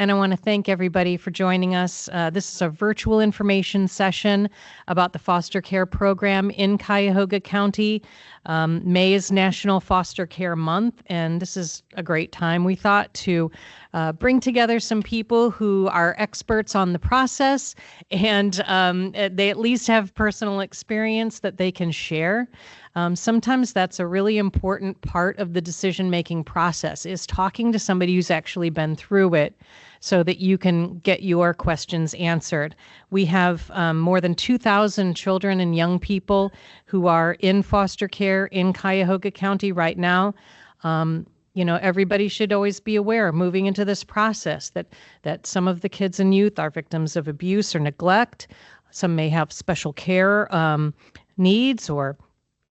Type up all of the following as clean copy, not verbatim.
and I want to thank everybody for joining us. This is a virtual information session about the foster care program in Cuyahoga County. May is National Foster Care Month, and this is a great time, we thought, to bring together some people who are experts on the process, and they at least have personal experience that they can share. Sometimes that's a really important part of the decision-making process, is talking to somebody who's actually been through it so that you can get your questions answered. We have more than 2,000 children and young people who are in foster care in Cuyahoga County right now. Everybody should always be aware moving into this process that some of the kids and youth are victims of abuse or neglect. Some may have special care needs or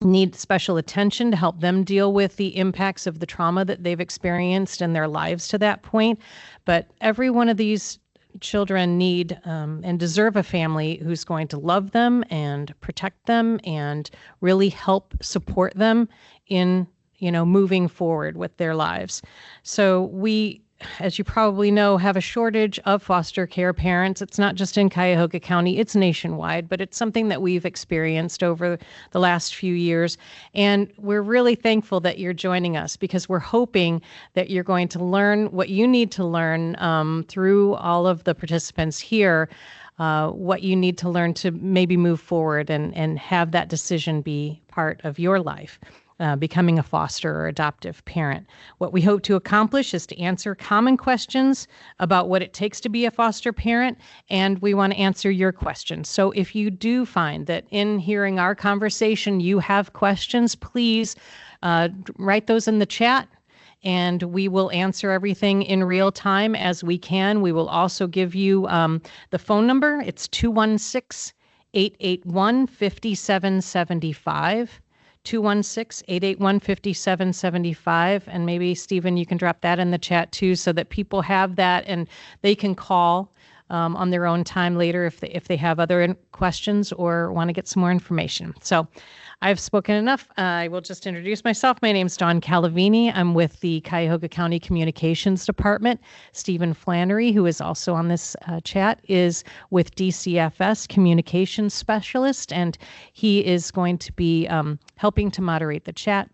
need special attention to help them deal with the impacts of the trauma that they've experienced in their lives to that point. But every one of these children need and deserve a family who's going to love them and protect them and really help support them in moving forward with their lives. So we, as you probably know, have a shortage of foster care parents. It's not just in Cuyahoga County, it's nationwide, but it's something that we've experienced over the last few years. And we're really thankful that you're joining us, because we're hoping that you're going to learn what you need to learn through all of the participants here, what you need to learn to maybe move forward and have that decision be part of your life. Becoming a foster or adoptive parent. What we hope to accomplish is to answer common questions about what it takes to be a foster parent, and we want to answer your questions. So if you do find that in hearing our conversation you have questions, please write those in the chat, and we will answer everything in real time as we can. We will also give you the phone number. It's 216-881-5775. 216-881-5775. And maybe, Stephen, you can drop that in the chat too, so that people have that and they can call on their own time later if they have other questions or want to get some more information. So I've spoken enough. I will just introduce myself. My name is Dawn Calavini. I'm with the Cuyahoga County Communications Department. Stephen Flannery, who is also on this chat, is with DCFS Communications Specialist, and he is going to be helping to moderate the chat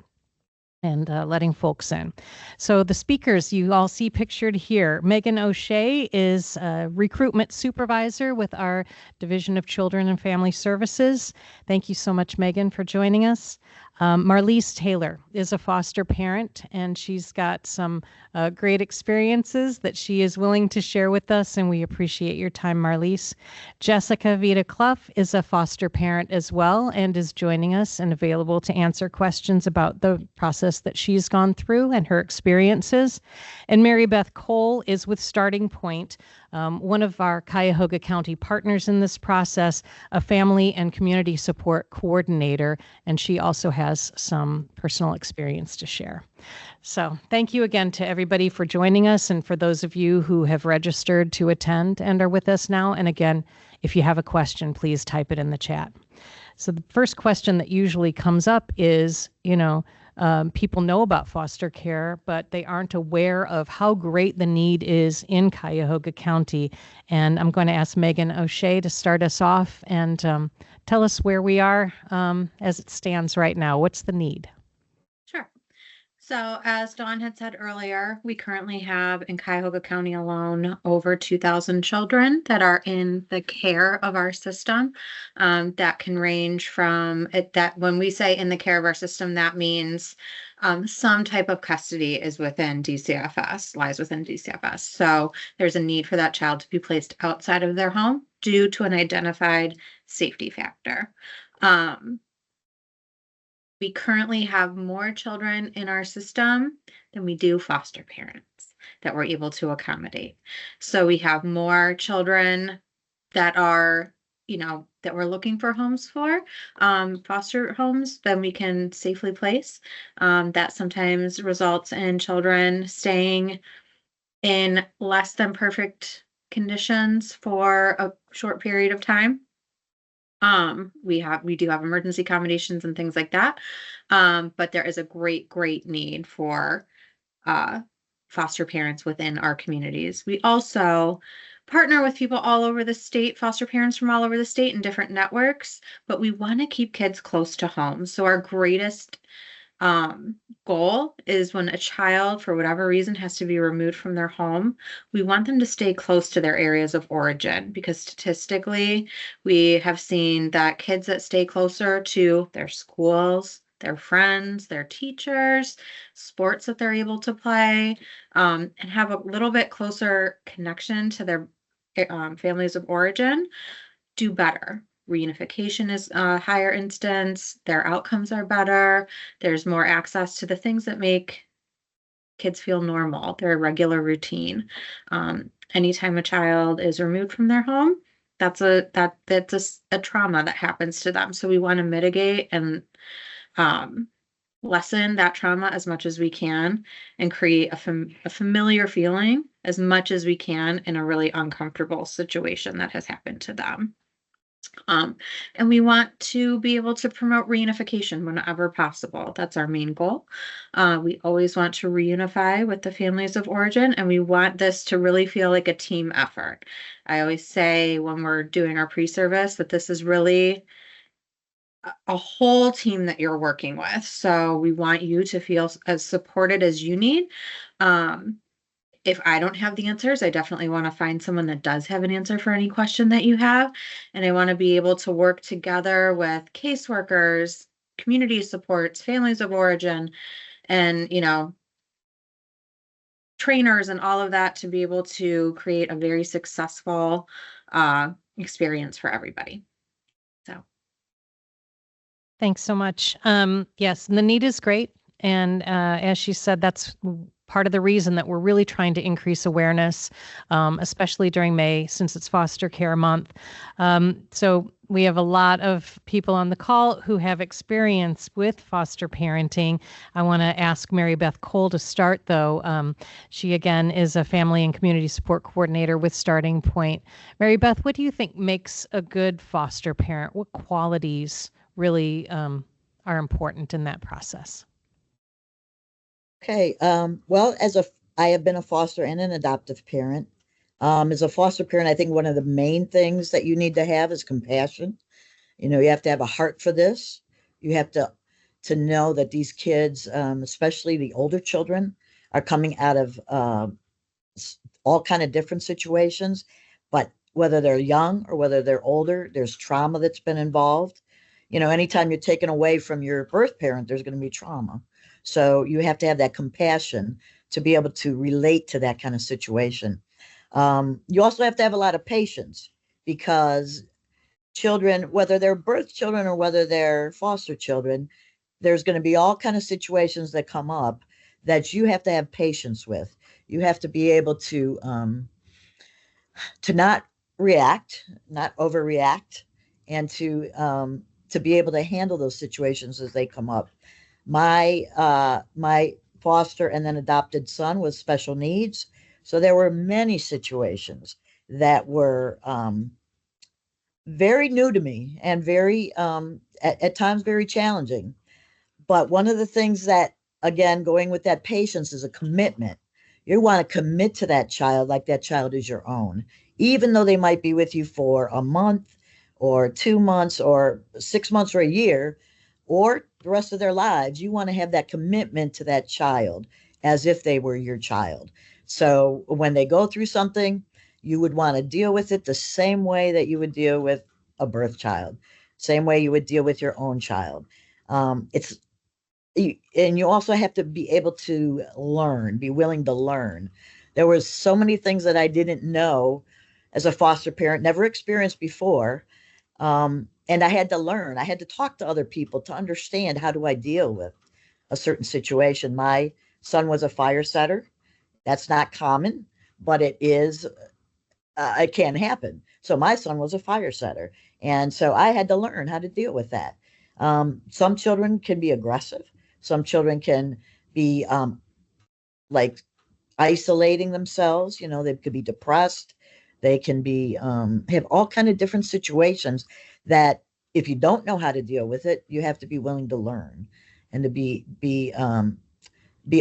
and letting folks in. So the speakers you all see pictured here: Megan O'Shea is a recruitment supervisor with our Division of Children and Family Services. Thank you so much, Megan, for joining us. Marlise Taylor is a foster parent, and she's got some great experiences that she is willing to share with us, and we appreciate your time, Marlise. Jessica Vita Clough is a foster parent as well and is joining us and available to answer questions about the process that she's gone through and her experiences. And Mary Beth Cole is with Starting Point, one of our Cuyahoga County partners in this process, a family and community support coordinator, and she also has some personal experience to share. So thank you again to everybody for joining us, and for those of you who have registered to attend and are with us now. And again, if you have a question, please type it in the chat. So the first question that usually comes up is, people know about foster care, but they aren't aware of how great the need is in Cuyahoga County. And I'm going to ask Megan O'Shea to start us off and tell us where we are as it stands right now. What's the need? Sure. So as Dawn had said earlier, we currently have in Cuyahoga County alone over 2,000 children that are in the care of our system. That can range from that when we say in the care of our system, that means some type of custody is within DCFS, lies within DCFS. So there's a need for that child to be placed outside of their home due to an identified safety factor. We currently have more children in our system than we do foster parents that we're able to accommodate. So we have more children that are, that we're looking for homes for, foster homes, than we can safely place. That sometimes results in children staying in less than perfect conditions for a short period of time. We do have emergency accommodations and things like that. But there is a great need for foster parents within our communities. We also partner with people all over the state, foster parents from all over the state in different networks, but we want to keep kids close to home. So our greatest goal is when a child, for whatever reason, has to be removed from their home, we want them to stay close to their areas of origin, because statistically, we have seen that kids that stay closer to their schools, their friends, their teachers, sports that they're able to play, and have a little bit closer connection to their families of origin, do better. Reunification is a higher instance, their outcomes are better, there's more access to the things that make kids feel normal, their regular routine. Anytime a child is removed from their home, that's a trauma that happens to them. So we want to mitigate and lessen that trauma as much as we can, and create a familiar feeling as much as we can in a really uncomfortable situation that has happened to them. And we want to be able to promote reunification whenever possible. That's our main goal. We always want to reunify with the families of origin, and we want this to really feel like a team effort. I always say when we're doing our pre-service that this is really a whole team that you're working with. So we want you to feel as supported as you need. If I don't have the answers, I definitely want to find someone that does have an answer for any question that you have. And I want to be able to work together with caseworkers, community supports, families of origin, and, trainers and all of that to be able to create a very successful experience for everybody. So. Thanks so much. Yes, and the need is great. And as she said, that's part of the reason that we're really trying to increase awareness, especially during May, since it's Foster Care Month. So we have a lot of people on the call who have experience with foster parenting. I want to ask Mary Beth Cole to start, though. She, again, is a family and community support coordinator with Starting Point. Mary Beth, what do you think makes a good foster parent? What qualities really are important in that process? Okay. Well, I have been a foster and an adoptive parent. As a foster parent, I think one of the main things that you need to have is compassion. You have to have a heart for this. You have to know that these kids, especially the older children, are coming out of all kind of different situations. But whether they're young or whether they're older, there's trauma that's been involved. Anytime you're taken away from your birth parent, there's going to be trauma. So you have to have that compassion to be able to relate to that kind of situation. You also have to have a lot of patience, because children, whether they're birth children or whether they're foster children, there's going to be all kind of situations that come up that you have to have patience with. You have to be able to not react, not overreact, and to be able to handle those situations as they come up. My foster and then adopted son was special needs. So there were many situations that were very new to me and very, at times, very challenging. But one of the things that, again, going with that patience, is a commitment. You want to commit to that child like that child is your own, even though they might be with you for a month or 2 months or 6 months or a year or the rest of their lives. You want to have that commitment to that child as if they were your child. So when they go through something, you would want to deal with it the same way that you would deal with a birth child, same way you would deal with your own child. And you also have to be able to learn, be willing to learn. There was so many things that I didn't know as a foster parent, never experienced before. And I had to learn. I had to talk to other people to understand, how do I deal with a certain situation. My son was a fire setter. That's not common, but it is, it can happen. So my son was a fire setter. And so I had to learn how to deal with that. Some children can be aggressive. Some children can be like isolating themselves. They could be depressed. They can be have all kind of different situations that, if you don't know how to deal with it, you have to be willing to learn and to be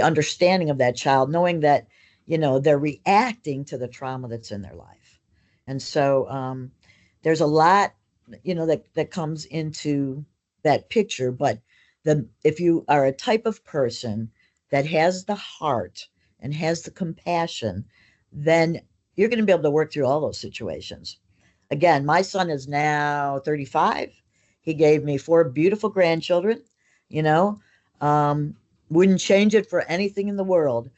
understanding of that child, knowing that they're reacting to the trauma that's in their life. And so there's a lot, that comes into that picture. But if you are a type of person that has the heart and has the compassion, then you're going to be able to work through all those situations. Again, my son is now 35. He gave me 4 beautiful grandchildren, you know, wouldn't change it for anything in the world.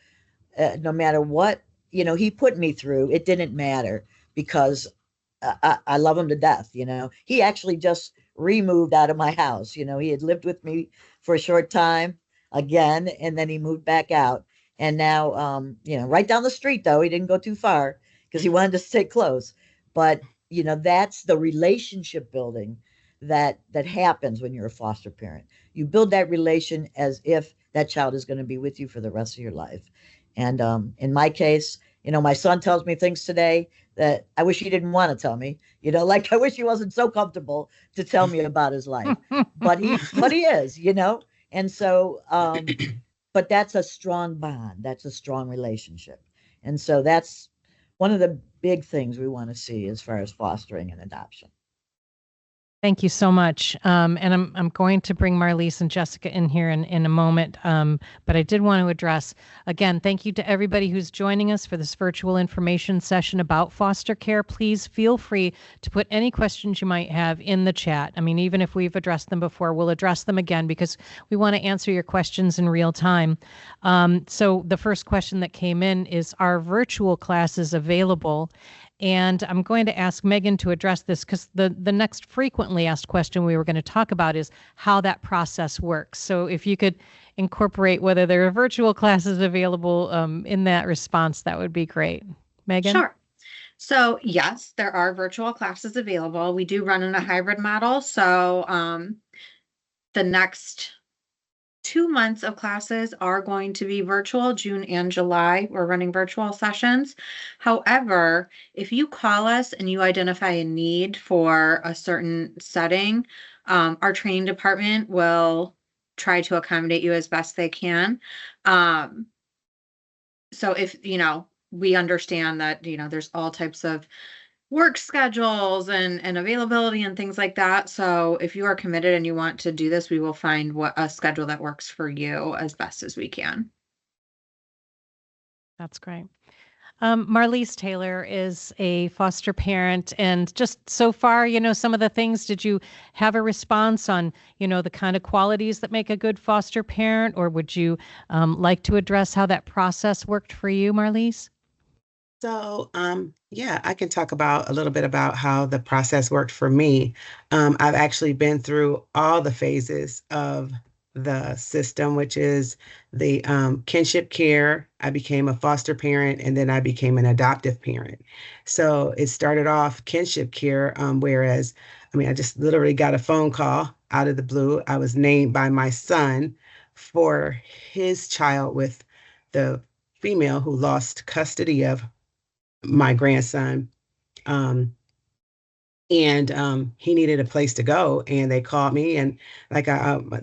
No matter what, he put me through, it didn't matter because I love him to death. He actually just removed out of my house. He had lived with me for a short time again, and then he moved back out. And now, right down the street, though, he didn't go too far because he wanted to stay close. But, that's the relationship building that happens when you're a foster parent. You build that relation as if that child is going to be with you for the rest of your life. And in my case, my son tells me things today that I wish he didn't want to tell me, like I wish he wasn't so comfortable to tell me about his life, but he is, and so, but that's a strong bond. That's a strong relationship. And so that's one of the big things we want to see as far as fostering and adoption. Thank you so much. And I'm going to bring Marlise and Jessica in here in a moment. But I did want to address, again, thank you to everybody who's joining us for this virtual information session about foster care. Please feel free to put any questions you might have in the chat. I mean, even if we've addressed them before, we'll address them again because we want to answer your questions in real time. So the first question that came in is, are virtual classes available? And I'm going to ask Megan to address this because the next frequently asked question we were going to talk about is how that process works. So if you could incorporate whether there are virtual classes available in that response, that would be great. Megan? Sure. So yes, there are virtual classes available. We do run in a hybrid model. So the next 2 months of classes are going to be virtual. June and July, we're running virtual sessions. However, if you call us and you identify a need for a certain setting, our training department will try to accommodate you as best they can. So if, we understand that, there's all types of work schedules and availability and things like that. So if you are committed and you want to do this, we will find a schedule that works for you as best as we can. That's great. Marlise Taylor is a foster parent, and just so far, some of the things, did you have a response on, the kind of qualities that make a good foster parent, or would you like to address how that process worked for you, Marlise? So, yeah, I can talk a little bit about how the process worked for me. I've actually been through all the phases of the system, which is the kinship care. I became a foster parent, and then I became an adoptive parent. So it started off kinship care, whereas, I just literally got a phone call out of the blue. I was named by my son for his child with the female who lost custody of my grandson. He needed a place to go, and they called me, and like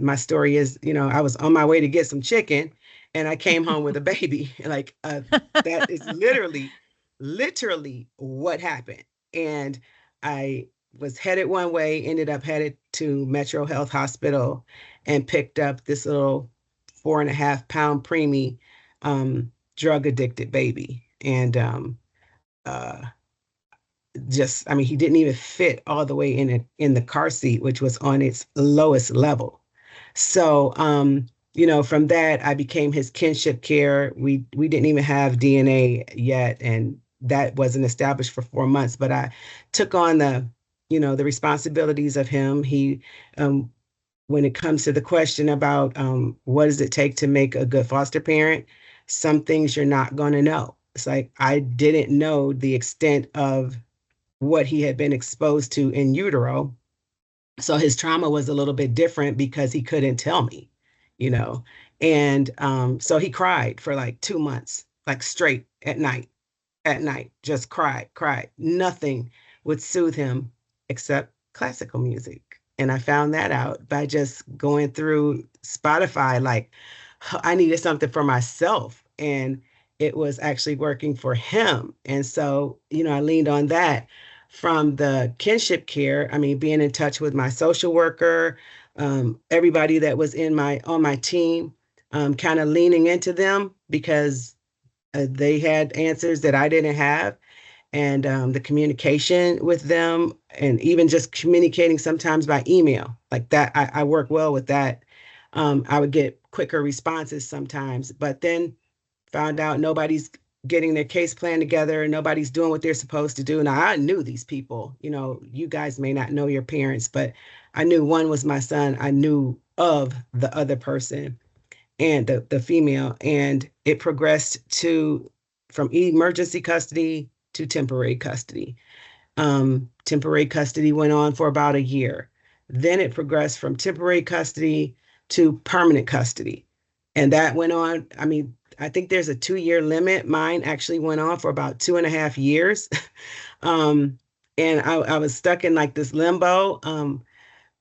my story is, I was on my way to get some chicken, and I came home with a baby. Like that is literally what happened. And I was headed one way, ended up headed to Metro Health Hospital, and picked up this little 4.5-pound preemie drug addicted baby. And he didn't even fit all the way in the car seat, which was on its lowest level. So, from that, I became his kinship care. We didn't even have DNA yet, and that wasn't established for 4 months, but I took on the responsibilities of him. He, when it comes to the question about what does it take to make a good foster parent, some things you're not going to know. It's like, I didn't know the extent of what he had been exposed to in utero. So his trauma was a little bit different because he couldn't tell me, And so he cried for like 2 months, like straight at night, just cried. Nothing would soothe him except classical music. And I found that out by just going through Spotify, like I needed something for myself. And it was actually working for him. And so, I leaned on that from the kinship care. I mean, being in touch with my social worker, everybody that was on my team, kind of leaning into them because they had answers that I didn't have. And the communication with them, and even just communicating sometimes by email like that, I work well with that. I would get quicker responses sometimes, but then found out nobody's getting their case plan together, nobody's doing what they're supposed to do. Now, I knew these people. You guys may not know your parents, but I knew one was my son. I knew of the other person, and the female, and it progressed from emergency custody to temporary custody. Temporary custody went on for about a year. Then it progressed from temporary custody to permanent custody. And that went on, I mean, I think there's a 2-year limit. Mine actually went on for about 2.5 years. And I was stuck in like this limbo.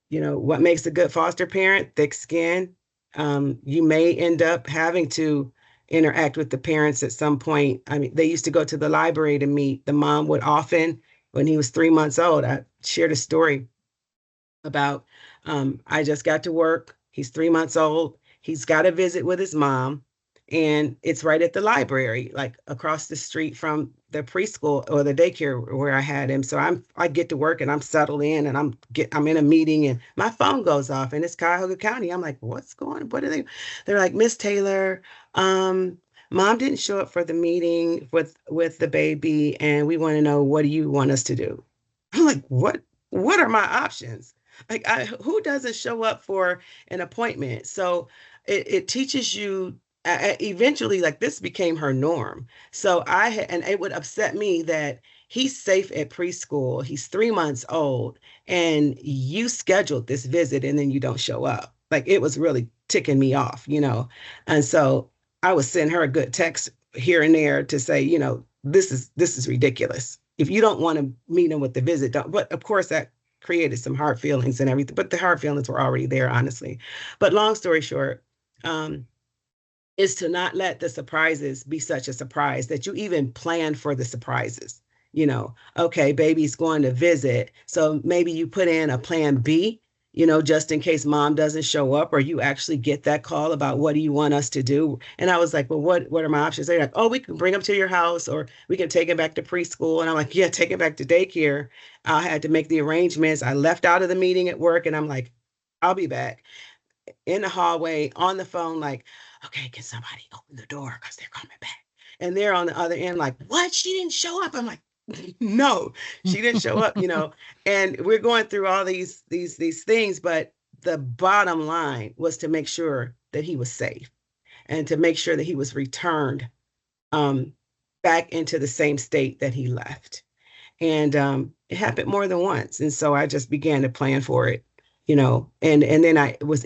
What makes a good foster parent? Thick skin. You may end up having to interact with the parents at some point. I mean, they used to go to the library to meet. The mom would often, when he was 3 months old, I shared a story about, I just got to work. He's 3 months old. He's got a visit with his mom, and it's right at the library, like across the street from the preschool or the daycare where I had him. So I get to work and I'm settled in, and I'm in a meeting, and my phone goes off, and it's Cuyahoga County. I'm like, what's going on? What are they? They're like, Miss Taylor, mom didn't show up for the meeting with the baby, and we want to know, what do you want us to do? I'm like, what are my options? Like, who doesn't show up for an appointment? So it teaches you. Eventually, like, this became her norm. So and it would upset me that he's safe at preschool. He's 3 months old, and you scheduled this visit and then you don't show up. Like, it was really ticking me off. And so I would send her a good text here and there to say, this is ridiculous. If you don't want to meet him with the visit, don't. But of course, that created some hard feelings and everything. But the hard feelings were already there, honestly. But long story short, is to not let the surprises be such a surprise that you even plan for the surprises. Okay, baby's going to visit. So maybe you put in a plan B, just in case mom doesn't show up, or you actually get that call about, what do you want us to do? And I was like, well, what are my options? They're like, oh, we can bring him to your house, or we can take him back to preschool. And I'm like, yeah, take him back to daycare. I had to make the arrangements. I left out of the meeting at work, and I'm like, I'll be back in the hallway on the phone, like, okay, can somebody open the door because they're coming back? And they're on the other end like, what? She didn't show up. I'm like, no, she didn't show up, and we're going through all these things. But the bottom line was to make sure that he was safe, and to make sure that he was returned back into the same state that he left. And it happened more than once. And so I just began to plan for it, and then I was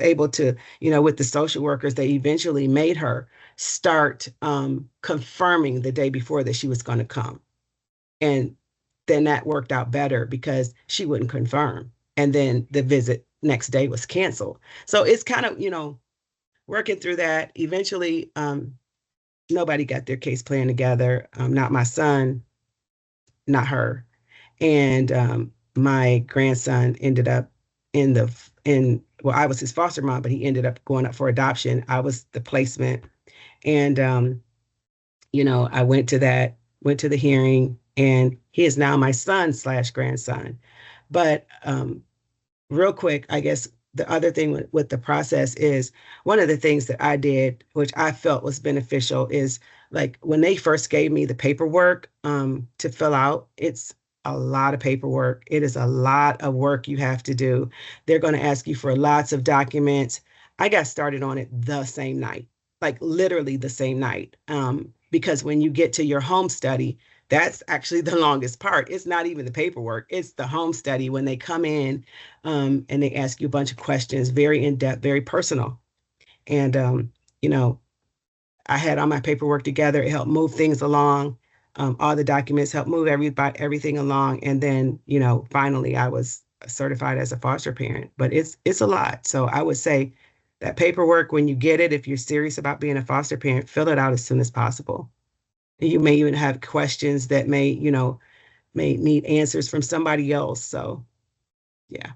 able to, with the social workers, they eventually made her start confirming the day before that she was going to come. And then that worked out better because she wouldn't confirm. And then the visit next day was canceled. So it's kind of, working through that. Eventually, nobody got their case plan together. Not my son, not her. And my grandson ended up well, I was his foster mom, but he ended up going up for adoption. I was the placement. And, I went to the hearing, and he is now my son/grandson. But real quick, I guess the other thing with the process is, one of the things that I did, which I felt was beneficial, is like when they first gave me the paperwork to fill out, it's a lot of paperwork. It is a lot of work you have to do. They're going to ask you for lots of documents. I got started on it the same night, like literally the same night. Because when you get to your home study, that's actually the longest part. It's not even the paperwork. It's the home study when they come in and they ask you a bunch of questions, very in-depth, very personal. And, I had all my paperwork together. It helped move things along. All the documents helped move everything along. And then, finally I was certified as a foster parent. But it's a lot. So I would say that paperwork, when you get it, if you're serious about being a foster parent, fill it out as soon as possible. You may even have questions that may need answers from somebody else. So, yeah.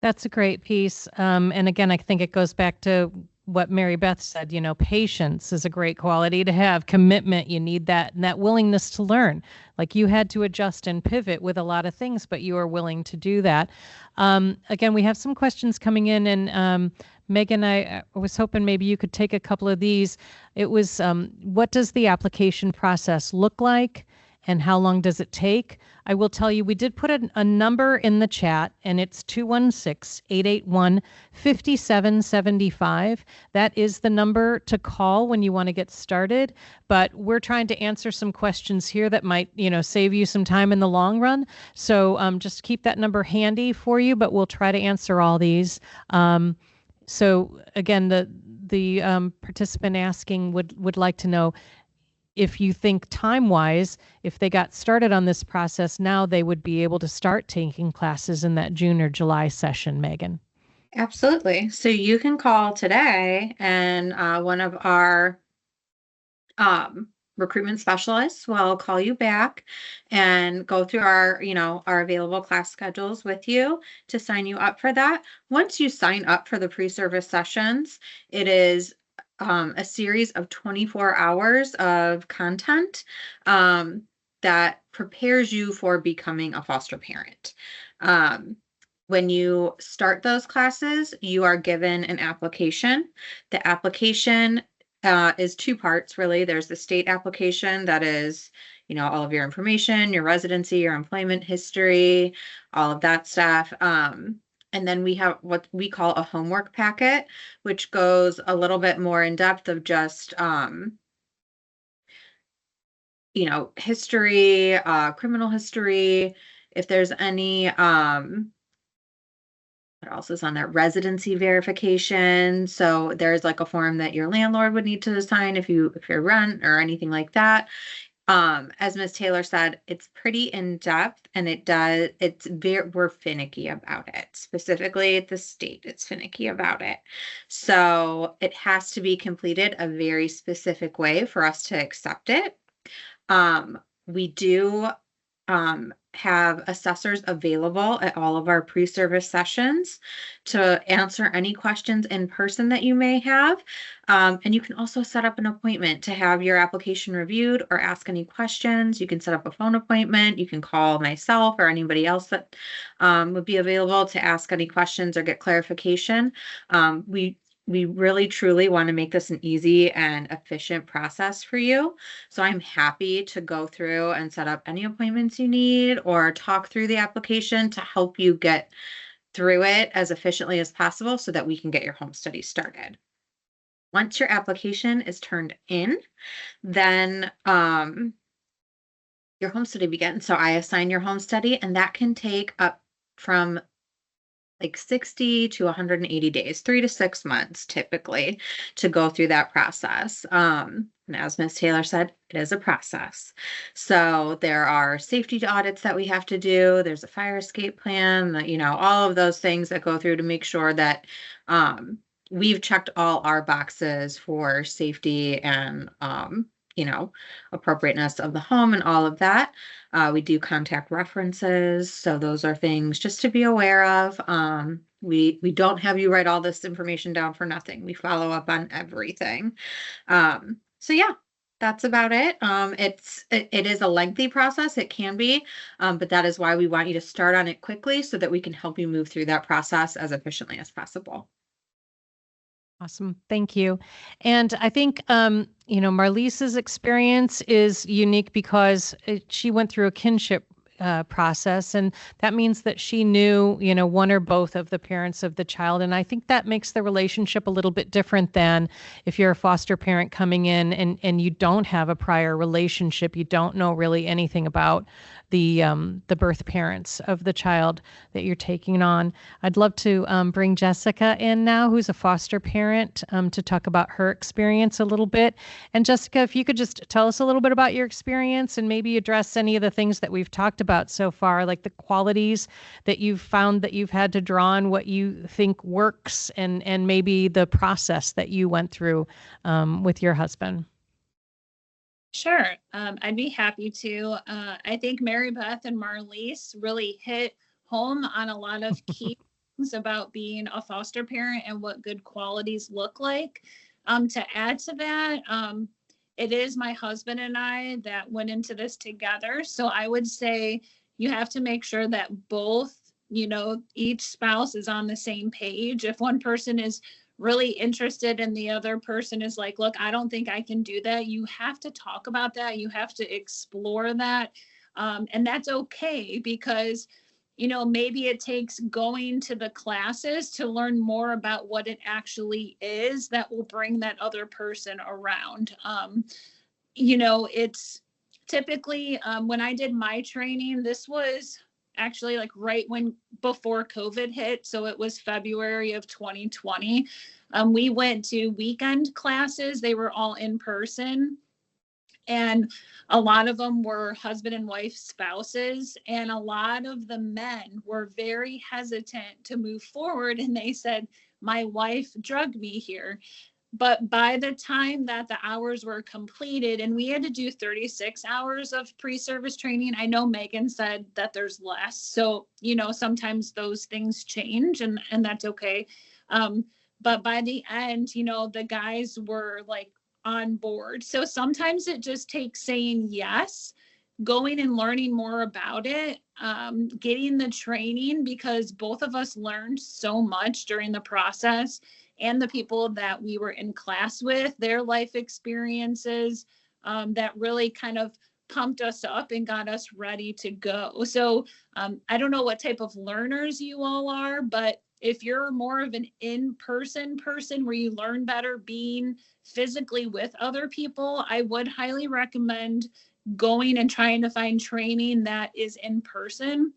That's a great piece. And again, I think it goes back to what Mary Beth said, patience is a great quality to have. Commitment, you need that, and that willingness to learn. Like you had to adjust and pivot with a lot of things, but you are willing to do that. Again, we have some questions coming in, and Megan, I was hoping maybe you could take a couple of these. It was, what does the application process look like? And how long does it take? I will tell you, we did put a number in the chat, and it's 216-881-5775. That is the number to call when you want to get started. But we're trying to answer some questions here that might, save you some time in the long run. So just keep that number handy for you, but we'll try to answer all these. So again, the participant asking would like to know, if you think time-wise, if they got started on this process now, they would be able to start taking classes in that June or July session, Megan. Absolutely. So you can call today, and one of our recruitment specialists will call you back and go through our available class schedules with you to sign you up for that. Once you sign up for the pre-service sessions, it is a series of 24 hours of content that prepares you for becoming a foster parent. When you start those classes, you are given an application. The application is two parts, really. There's the state application that is, all of your information, your residency, your employment history, all of that stuff. And then we have what we call a homework packet, which goes a little bit more in depth of just, history, criminal history. If there's any, what else is on there? Residency verification. So there's like a form that your landlord would need to sign if you're rent or anything like that. As Ms. Taylor said, it's pretty in depth, and we're finicky about it. Specifically at the state, it's finicky about it. So it has to be completed a very specific way for us to accept it. We do have assessors available at all of our pre-service sessions to answer any questions in person that you may have. And you can also set up an appointment to have your application reviewed or ask any questions. You can set up a phone appointment. You can call myself or anybody else that would be available to ask any questions or get clarification. We really, truly want to make this an easy and efficient process for you. So I'm happy to go through and set up any appointments you need or talk through the application to help you get through it as efficiently as possible so that we can get your home study started. Once your application is turned in, then your home study begins. So I assign your home study, and that can take up from like 60 to 180 days, 3 to 6 months typically to go through that process. And as Ms. Taylor said, it is a process. So there are safety audits that we have to do. There's a fire escape plan, all of those things that go through to make sure that we've checked all our boxes for safety and appropriateness of the home and all of that. We do contact references. So those are things just to be aware of. We don't have you write all this information down for nothing. We follow up on everything. So yeah, that's about it. It is a lengthy process. It can be, but that is why we want you to start on it quickly so that we can help you move through that process as efficiently as possible. Awesome. Thank you. And I think, Marlise's experience is unique because she went through a kinship process, and that means that she knew, one or both of the parents of the child. And I think that makes the relationship a little bit different than if you're a foster parent coming in and you don't have a prior relationship, you don't know really anything about the birth parents of the child that you're taking on. I'd love to bring Jessica in now, who's a foster parent, to talk about her experience a little bit. And Jessica, if you could just tell us a little bit about your experience and maybe address any of the things that we've talked about so far, like the qualities that you've found that you've had to draw on, what you think works, and maybe the process that you went through with your husband. Sure. I'd be happy to. I think Mary Beth and Marlise really hit home on a lot of key things about being a foster parent and what good qualities look like. To add to that, it is my husband and I that went into this together. So I would say you have to make sure that both, each spouse is on the same page. If one person is really interested and the other person is like, look, I don't think I can do that, you have to talk about that. You have to explore that. And that's okay, because maybe it takes going to the classes to learn more about what it actually is that will bring that other person around. It's typically, when I did my training, this was actually like before COVID hit. So it was February of 2020. We went to weekend classes. They were all in person. And a lot of them were husband and wife spouses. And a lot of the men were very hesitant to move forward. And they said, my wife drugged me here. But by the time that the hours were completed, and we had to do 36 hours of pre-service training, I know Megan said that there's less. So, sometimes those things change, and that's okay. But by the end, the guys were like on board. So sometimes it just takes saying yes, going and learning more about it, getting the training, because both of us learned so much during the process, and the people that we were in class with, their life experiences, that really kind of pumped us up and got us ready to go. So I don't know what type of learners you all are, but if you're more of an in-person person where you learn better being physically with other people, I would highly recommend going and trying to find training that is in person.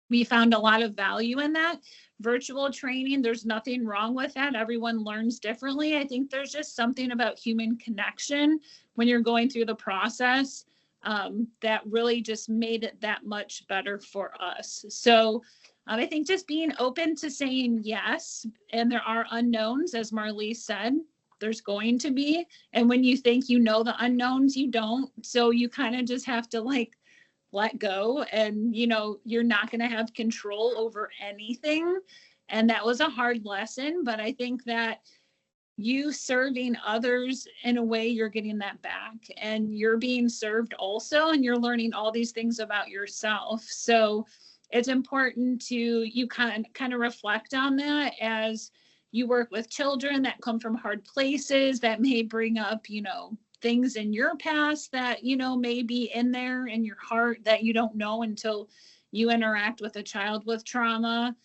We found a lot of value in that. Virtual training, there's nothing wrong with that. Everyone learns differently. I think there's just something about human connection when you're going through the process that really just made it that much better for us. So I think just being open to saying yes, and there are unknowns, as Marlise said, there's going to be. And when you think you know the unknowns, you don't. So you kind of just have to let go, and you're not going to have control over anything. And that was a hard lesson, but I think that you serving others in a way, you're getting that back, and you're being served also, and you're learning all these things about yourself. So it's important you kind of reflect on that as you work with children that come from hard places, that may bring up things in your past that may be in there in your heart that you don't know until you interact with a child with trauma,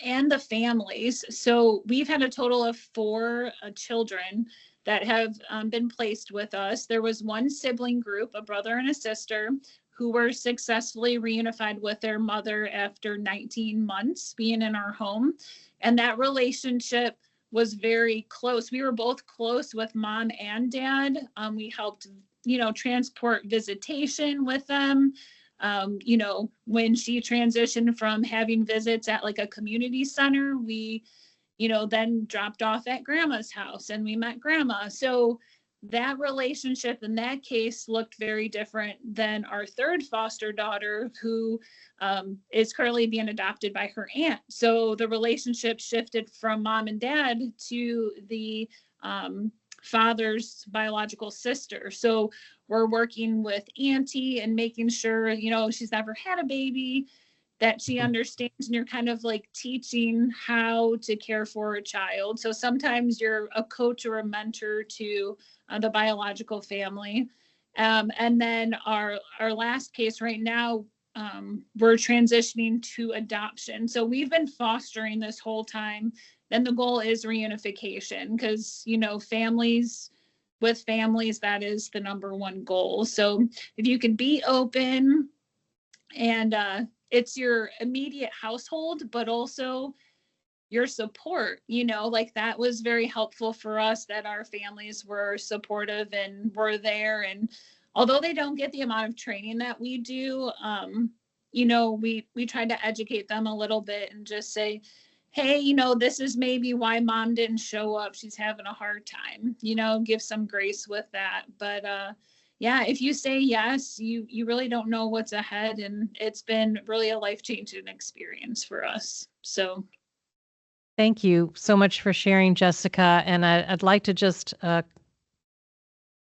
and the families. So we've had a total of 4 children that have been placed with us. There was one sibling group, a brother and a sister, who were successfully reunified with their mother after 19 months being in our home. And that relationship was very close. We were both close with mom and dad. We helped, transport visitation with them. When she transitioned from having visits at like a community center, we, then dropped off at grandma's house and we met grandma. So that relationship in that case looked very different than our third foster daughter, who is currently being adopted by her aunt. So the relationship shifted from mom and dad to the father's biological sister. So we're working with auntie and making sure, she's never had a baby, that she understands, and you're kind of like teaching how to care for a child. So sometimes you're a coach or a mentor to the biological family. And then our last case right now, we're transitioning to adoption. So we've been fostering this whole time. Then the goal is reunification, because, families with families, that is the number one goal. So if you can be open, and it's your immediate household, but also your support, that was very helpful for us, that our families were supportive and were there. And although they don't get the amount of training that we do, you know, we try to educate them a little bit and just say, hey, you know, this is maybe why mom didn't show up. She's having a hard time, you know, give some grace with that. But yeah, if you say yes, you really don't know what's ahead. And it's been really a life-changing experience for us. So Thank you so much for sharing, Jessica. And I'd like to just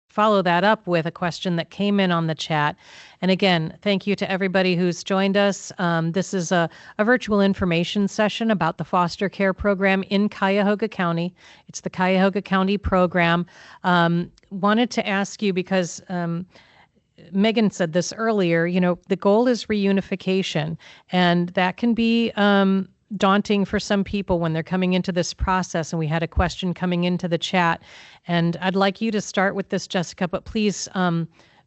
follow that up with a question that came in on the chat. And again, thank you to everybody who's joined us. This is a virtual information session about the foster care program in Cuyahoga County. It's the Cuyahoga County program. Wanted to ask you because Megan said this earlier, you know, the goal is reunification, and that can be daunting for some people when they're coming into this process. And we had a question coming into the chat, and I'd like you to start with this, Jessica, but please,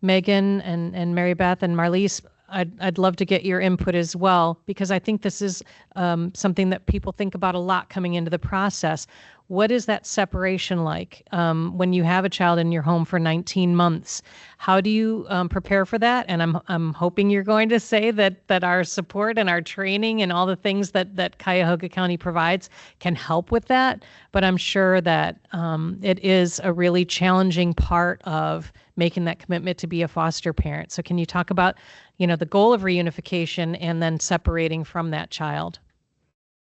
Megan and Mary Beth and Marlise, I'd love to get your input as well, because I think this is something that people think about a lot coming into the process. What is that separation like when you have a child in your home for 19 months? How do you prepare for that? And I'm hoping you're going to say that our support and our training and all the things that Cuyahoga County provides can help with that. But I'm sure that it is a really challenging part of making that commitment to be a foster parent. So can you talk about, you know, the goal of reunification and then separating from that child?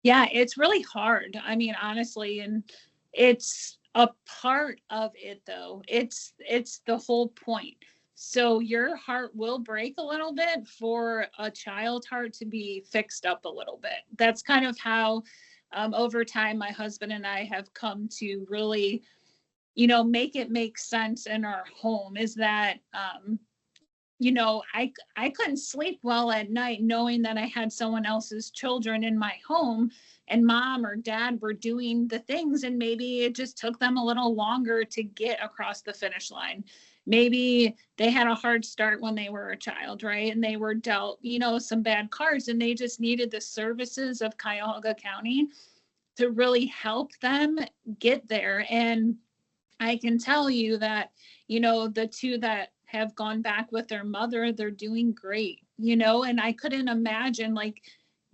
yeah, it's really hard. I mean, honestly, and it's a part of it though. It's the whole point. So your heart will break a little bit for a child's heart to be fixed up a little bit. That's kind of how over time my husband and I have come to really, you know, make it make sense in our home, is that you know, I couldn't sleep well at night knowing that I had someone else's children in my home, and mom or dad were doing the things, and maybe it just took them a little longer to get across the finish line. Maybe they had a hard start when they were a child, right? And they were dealt, you know, some bad cards, and they just needed the services of Cuyahoga County to really help them get there. And I can tell you that, you know, the two that have gone back with their mother, they're doing great, you know, and I couldn't imagine like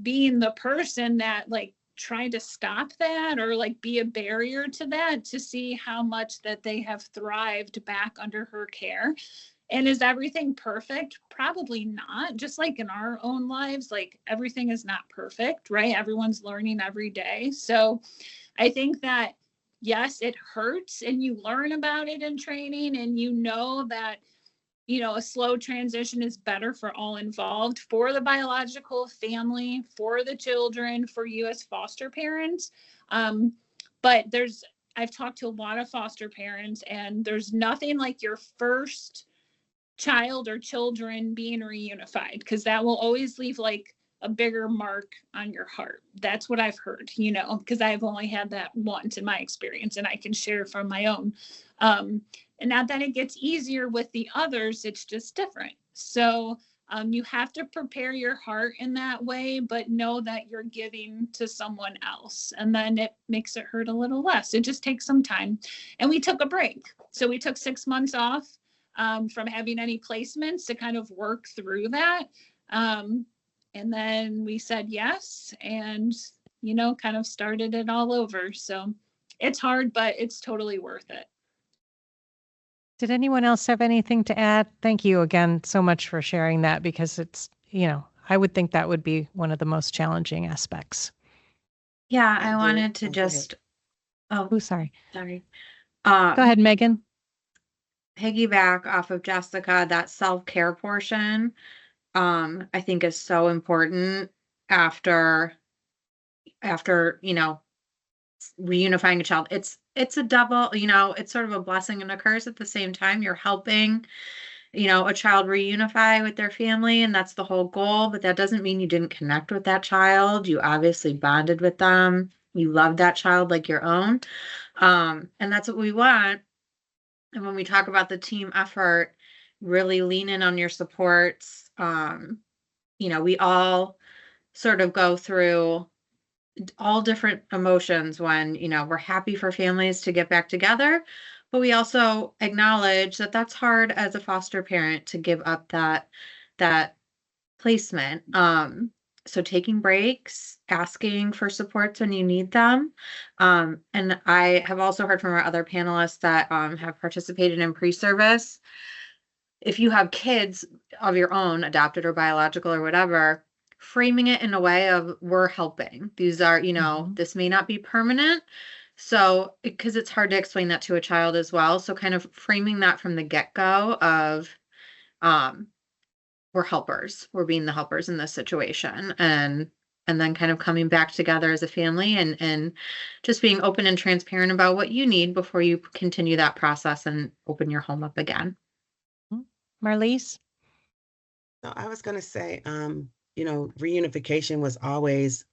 being the person that like tried to stop that or like be a barrier to that, to see how much that they have thrived back under her care. And is everything perfect? Probably not. Just like in our own lives, like everything is not perfect, right? Everyone's learning every day. So I think that yes, it hurts, and you learn about it in training, and you know that, you know, a slow transition is better for all involved, for the biological family, for the children, for you as foster parents. But I've talked to a lot of foster parents, and there's nothing like your first child or children being reunified, because that will always leave like a bigger mark on your heart. That's what I've heard, you know, because I've only had that once in my experience, and I can share from my own. And not that it gets easier with the others, it's just different. So you have to prepare your heart in that way, but know that you're giving to someone else, and then it makes it hurt a little less. It just takes some time. And we took a break. So we took 6 months off from having any placements to kind of work through that. And then we said yes, and, you know, kind of started it all over. So it's hard, but it's totally worth it. Did anyone else have anything to add? Thank you again so much for sharing that, because it's, you know, I would think that would be one of the most challenging aspects. Yeah, I do. wanted to Oh, go ahead. just, oh, Oh, sorry. sorry. Go ahead, Megan. Piggyback off of Jessica, that self-care portion, I think is so important after, you know, reunifying a child. It's a double, you know, it's sort of a blessing and a curse at the same time. You're helping, you know, a child reunify with their family, and that's the whole goal. But that doesn't mean you didn't connect with that child. You obviously bonded with them. You love that child like your own. And that's what we want. And when we talk about the team effort, really lean in on your supports. You know, we all sort of go through all different emotions when, you know, we're happy for families to get back together, but we also acknowledge that that's hard as a foster parent to give up that placement. So taking breaks, asking for supports when you need them. And I have also heard from our other panelists that have participated in pre-service. If you have kids of your own, adopted or biological or whatever, framing it in a way of we're helping. These are, this may not be permanent. So, because it's hard to explain that to a child as well. So kind of framing that from the get-go of, we're helpers. We're being the helpers in this situation. And then kind of coming back together as a family and just being open and transparent about what you need before you continue that process and open your home up again. Marlise? No, I was going to say, reunification was always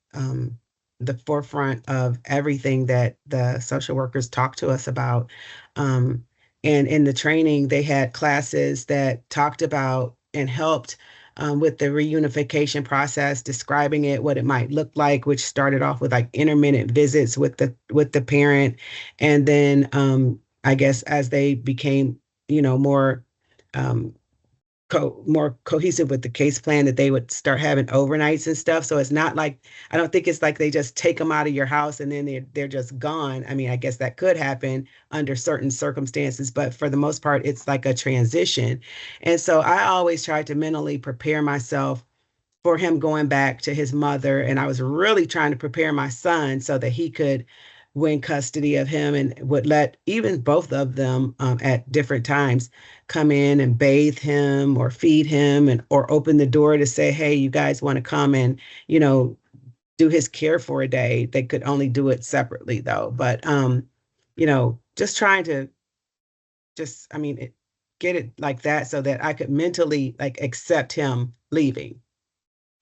the forefront of everything that the social workers talked to us about. And in the training, they had classes that talked about and helped with the reunification process, describing it, what it might look like, which started off with like intermittent visits with the parent. And then I guess as they became, more more cohesive with the case plan, that they would start having overnights and stuff. So it's not like, I don't think it's like they just take them out of your house and then they're just gone. I mean, I guess that could happen under certain circumstances, but for the most part, it's like a transition. And so I always tried to mentally prepare myself for him going back to his mother. And I was really trying to prepare my son so that he could win custody of him and would let even both of them at different times come in and bathe him or feed him or open the door to say, hey, you guys want to come and, do his care for a day. They could only do it separately though. But, just trying to get it like that so that I could mentally like accept him leaving,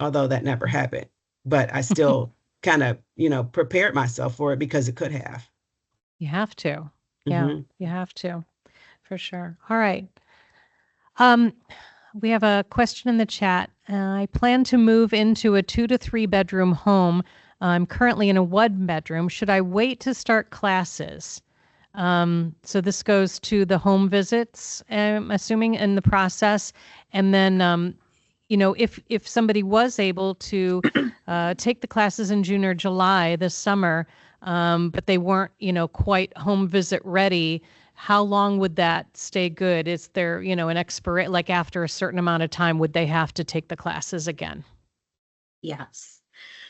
although that never happened. But I still kind of, prepared myself for it because it could have. You have to. Yeah, Mhm. you have to, for sure. All right. We have a question in the chat. I plan to move into a 2 to 3 bedroom home. I'm currently in a 1 bedroom. Should I wait to start classes? So this goes to the home visits, I'm assuming, in the process. And then, if somebody was able to take the classes in June or July this summer, but they weren't, quite home visit ready, how long would that stay good? Is there, an expert, like after a certain amount of time, would they have to take the classes again? Yes.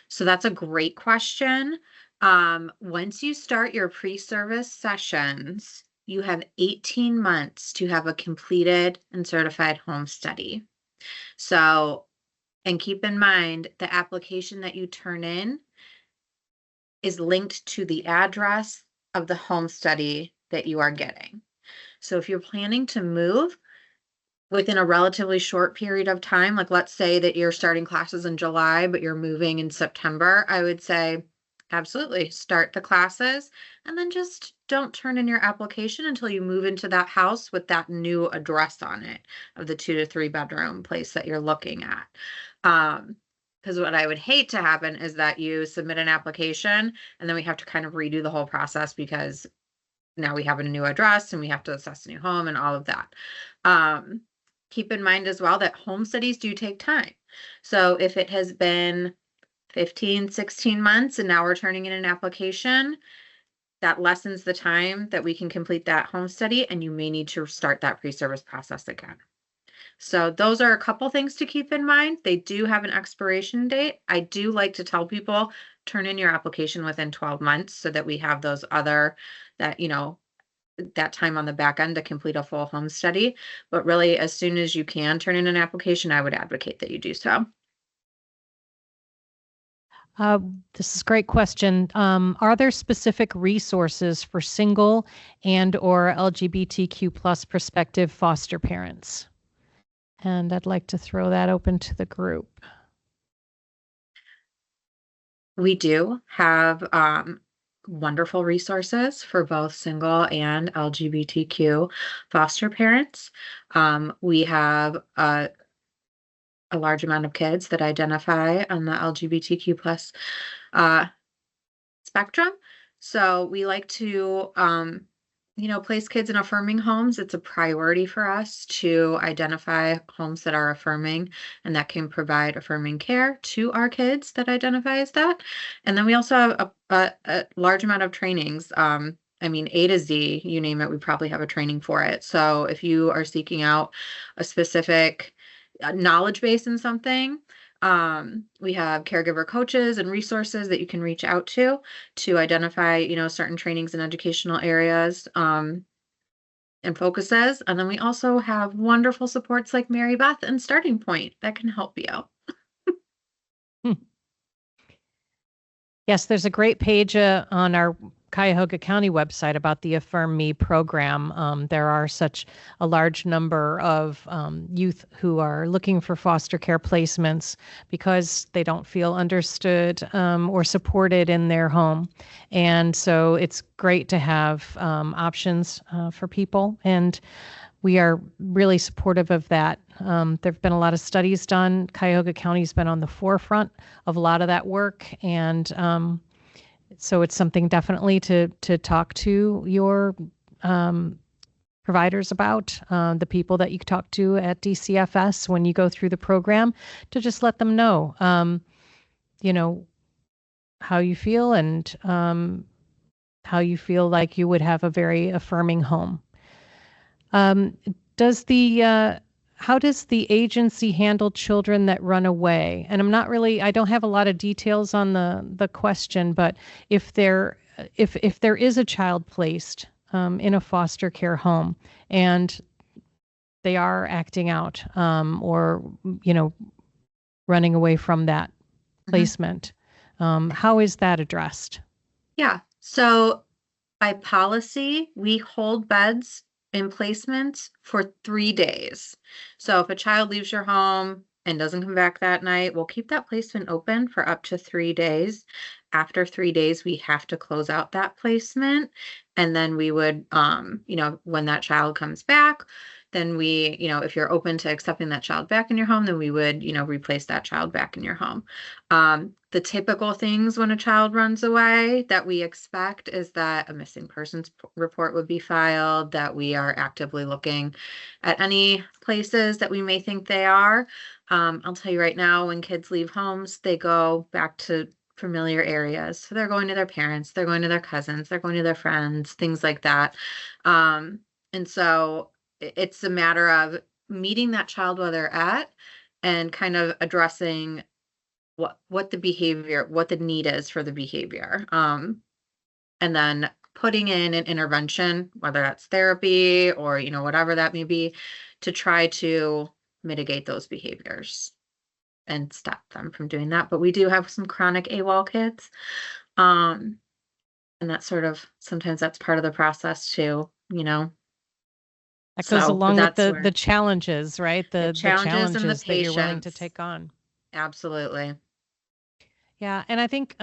So that's a great question. Once you start your pre-service sessions, you have 18 months to have a completed and certified home study. So, and keep in mind, the application that you turn in is linked to the address of the home study that you are getting. So if you're planning to move within a relatively short period of time, like let's say that you're starting classes in July, but you're moving in September, I would say absolutely start the classes and then just don't turn in your application until you move into that house with that new address on it of the 2 to 3 bedroom place that you're looking at. Because what I would hate to happen is that you submit an application and then we have to kind of redo the whole process because now we have a new address and we have to assess a new home and all of that. Keep in mind as well that home studies do take time. So if it has been 15, 16 months and now we're turning in an application, that lessens the time that we can complete that home study and you may need to start that pre-service process again. So those are a couple things to keep in mind. They do have an expiration date. I do like to tell people, turn in your application within 12 months so that we have those other, that time on the back end to complete a full home study. But really, as soon as you can turn in an application, I would advocate that you do so. This is a great question. Are there specific resources for single and or LGBTQ plus prospective foster parents? And I'd like to throw that open to the group. We do have wonderful resources for both single and LGBTQ foster parents. We have a large amount of kids that identify on the LGBTQ plus spectrum. So we like to place kids in affirming homes. It's a priority for us to identify homes that are affirming and that can provide affirming care to our kids that identify as that. And then we also have a large amount of trainings. I mean, A to Z, you name it, we probably have a training for it. So if you are seeking out a specific knowledge base in something, we have caregiver coaches and resources that you can reach out to identify, certain trainings and educational areas, and focuses. And then we also have wonderful supports like Mary Beth and Starting Point that can help you out. Yes, there's a great page on our Cuyahoga County website about the Affirm Me program. There are such a large number of youth who are looking for foster care placements because they don't feel understood or supported in their home. And so it's great to have options for people. And we are really supportive of that. There have been a lot of studies done. Cuyahoga County's been on the forefront of a lot of that work. And so it's something definitely to talk to your providers about, the people that you talk to at DCFS when you go through the program, to just let them know, how you feel and how you feel like you would have a very affirming home. How does the agency handle children that run away? And I don't have a lot of details on the question, but if there is a child placed in a foster care home and they are acting out or running away from that placement, how is that addressed? Yeah. So by policy, we hold beds in placements for 3 days. So if a child leaves your home and doesn't come back that night, we'll keep that placement open for up to 3 days. After 3 days, we have to close out that placement. And then we would, when that child comes back, then we, if you're open to accepting that child back in your home, then we would, replace that child back in your home. The typical things when a child runs away that we expect is that a missing persons report would be filed, that we are actively looking at any places that we may think they are. I'll tell you right now, when kids leave homes, they go back to familiar areas. So they're going to their parents, they're going to their cousins, they're going to their friends, things like that. And so it's a matter of meeting that child where they're at and kind of addressing what the behavior, what the need is for the behavior. And then putting in an intervention, whether that's therapy or, whatever that may be, to try to mitigate those behaviors and stop them from doing that. But we do have some chronic AWOL kids. And that's sometimes that's part of the process too, That goes along with that's the challenges, right? The challenges and the that you're willing to patience. take on. Absolutely. Yeah, and I think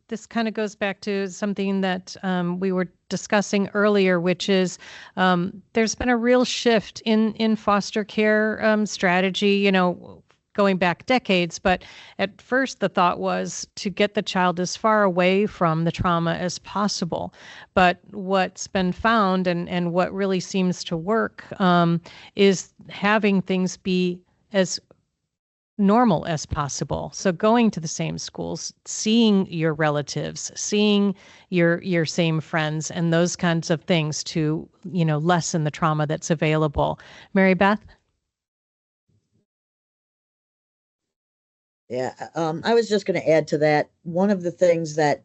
this kind of goes back to something that we were discussing earlier, which is there's been a real shift in foster care strategy, going back decades. But at first, the thought was to get the child as far away from the trauma as possible. But what's been found and what really seems to work is having things be as normal as possible. So going to the same schools, seeing your relatives, seeing your same friends, and those kinds of things to, lessen the trauma that's available. Mary Beth? Yeah, I was just going to add to that. One of the things that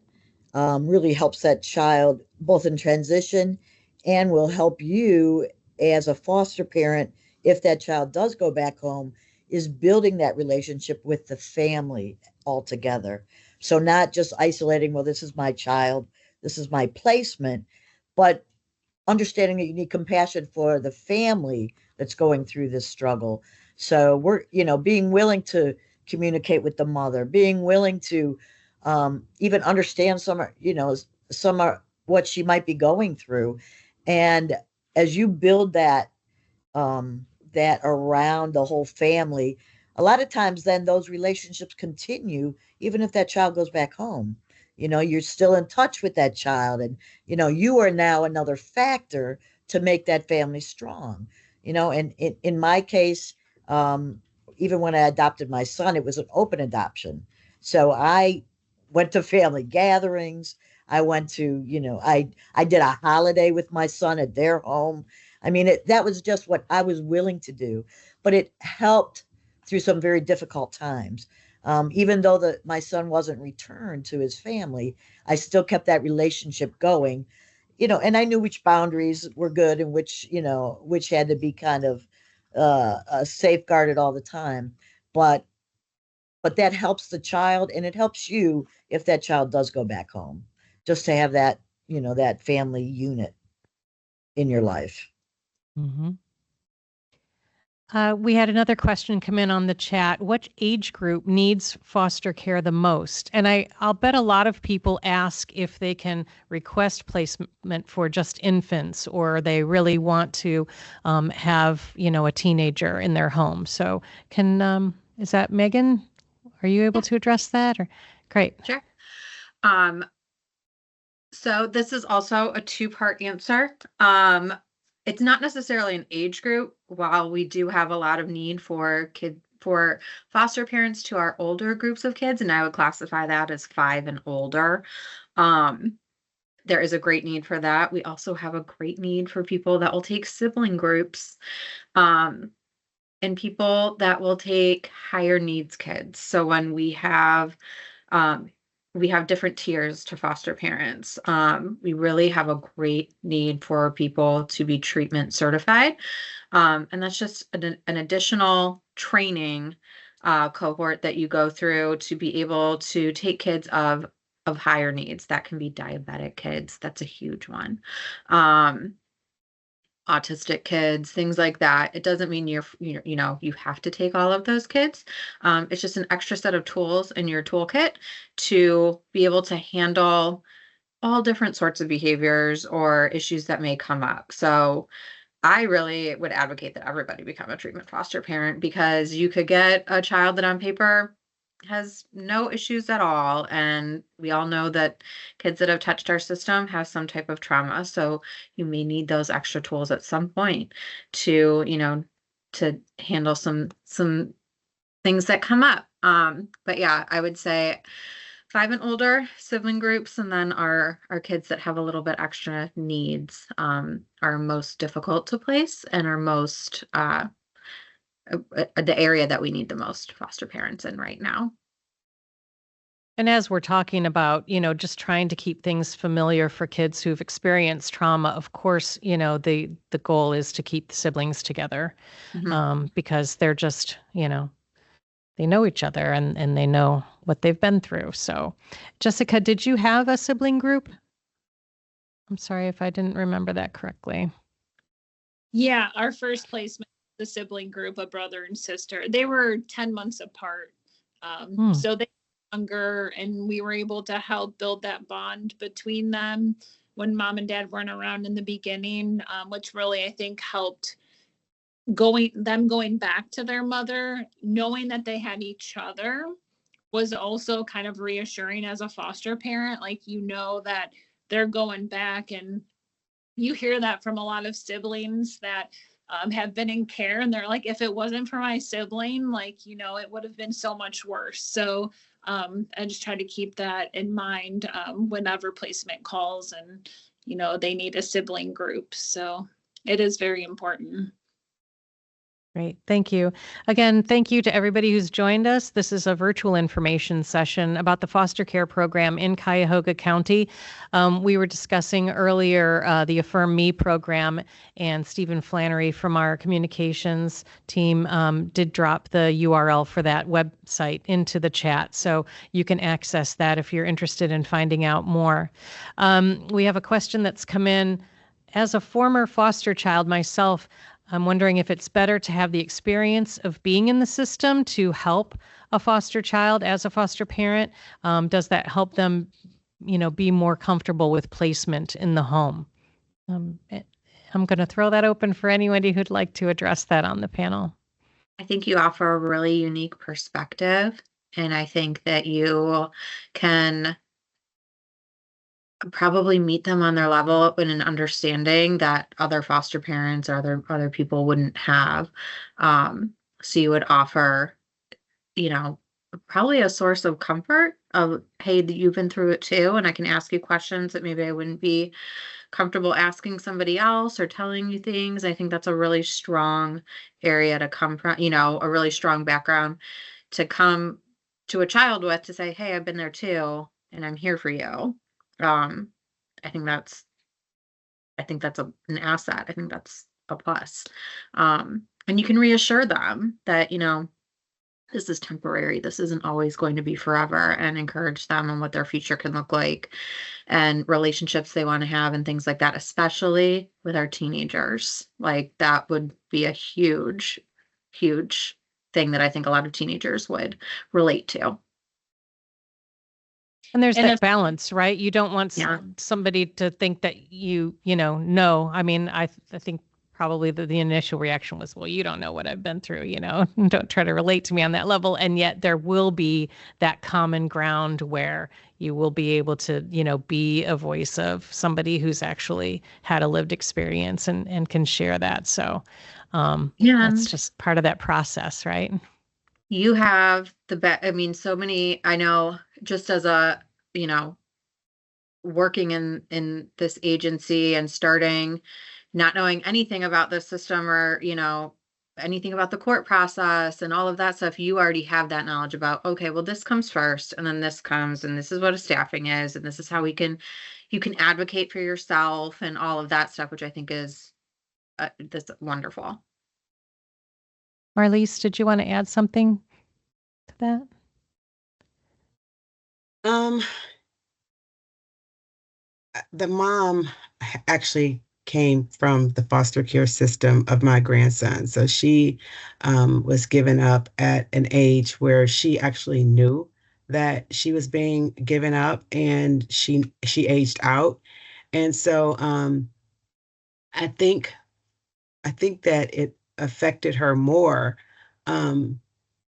really helps that child both in transition and will help you as a foster parent if that child does go back home is building that relationship with the family altogether. So not just isolating, well, this is my child, this is my placement, but understanding that you need compassion for the family that's going through this struggle. So we're, being willing to communicate with the mother, being willing to even understand some are what she might be going through. And as you build that around the whole family, a lot of times then those relationships continue even if that child goes back home. You're still in touch with that child, and you are now another factor to make that family strong. And in my case, even when I adopted my son, it was an open adoption. So I went to family gatherings. I went to, I did a holiday with my son at their home. I mean, that was just what I was willing to do, but it helped through some very difficult times. Even though my son wasn't returned to his family, I still kept that relationship going, and I knew which boundaries were good and which had to be kind of safeguarded all the time. But that helps the child, and it helps you if that child does go back home, just to have that, that family unit in your life. Mm-hmm. We had another question come in on the chat. What age group needs foster care the most? And I'll bet a lot of people ask if they can request placement for just infants, or they really want to have, a teenager in their home. So is that Megan? Are you able to address that? Or great. Sure. So this is also a two-part answer. It's not necessarily an age group. While we do have a lot of need for foster parents to our older groups of kids, and I would classify that as 5 and older. There is a great need for that. We also have a great need for people that will take sibling groups, and people that will take higher needs kids. So when we have different tiers to foster parents. We really have a great need for people to be treatment certified. And that's just an additional training cohort that you go through to be able to take kids of higher needs. That can be diabetic kids. That's a huge one. Autistic kids, things like that. It doesn't mean you have to take all of those kids. It's just an extra set of tools in your toolkit to be able to handle all different sorts of behaviors or issues that may come up. So I really would advocate that everybody become a treatment foster parent, because you could get a child that on paper has no issues at all. And we all know that kids that have touched our system have some type of trauma. So you may need those extra tools at some point to, to handle some things that come up. But yeah, I would say 5 and older sibling groups, and then our kids that have a little bit extra needs are most difficult to place and are most the area that we need the most foster parents in right now. And as we're talking about, just trying to keep things familiar for kids who've experienced trauma, of course, the goal is to keep the siblings together, because they're just, they know each other and they know what they've been through. So, Jessica, did you have a sibling group? I'm sorry if I didn't remember that correctly. Yeah, our first placement, the sibling group, a brother and sister. They were 10 months apart. So they were younger, and we were able to help build that bond between them when mom and dad weren't around in the beginning, which really, I think, helped going back to their mother, knowing that they had each other was also kind of reassuring as a foster parent. Like, that they're going back, and you hear that from a lot of siblings that have been in care, and they're like, if it wasn't for my sibling, it would have been so much worse. So I just try to keep that in mind whenever placement calls and, they need a sibling group. So it is very important. Great. Thank you. Again, thank you to everybody who's joined us. This is a virtual information session about the foster care program in Cuyahoga County. We were discussing earlier the Affirm Me program, and Stephen Flannery from our communications team did drop the URL for that website into the chat. So you can access that if you're interested in finding out more. We have a question that's come in. As a former foster child myself, I'm wondering if it's better to have the experience of being in the system to help a foster child as a foster parent. Does that help them, be more comfortable with placement in the home? I'm going to throw that open for anybody who'd like to address that on the panel. I think you offer a really unique perspective, and I think that you can probably meet them on their level in an understanding that other foster parents or other people wouldn't have. So you would offer, you know, probably a source of comfort of, hey, you've been through it too, and I can ask you questions that maybe I wouldn't be comfortable asking somebody else, or telling you things. I think that's a really strong area to come from, a really strong background to come to a child with, to say, hey, I've been there too, and I'm here for you. Um, I think that's an asset. I think that's a plus. And you can reassure them that, this is temporary. This isn't always going to be forever, and encourage them on what their future can look like and relationships they want to have and things like that, especially with our teenagers. Like, that would be a huge, huge thing that I think a lot of teenagers would relate to. And there's And that if- balance, right? You don't want Yeah. somebody to think that no. I mean, I think probably the initial reaction was, well, you don't know what I've been through, don't try to relate to me on that level. And yet there will be that common ground where you will be able to, be a voice of somebody who's actually had a lived experience and can share that. So Yeah. that's just part of that process, right? You have so many, I know, just as a, working in this agency and starting, not knowing anything about the system, or, anything about the court process and all of that stuff, you already have that knowledge about, okay, well, this comes first, and then this comes, and this is what a staffing is, and this is how you can advocate for yourself and all of that stuff, which I think is that's wonderful. Marlise, did you want to add something to that? The mom actually came from the foster care system of my grandson. So she was given up at an age where she actually knew that she was being given up, and she aged out. And so I think that it affected her more,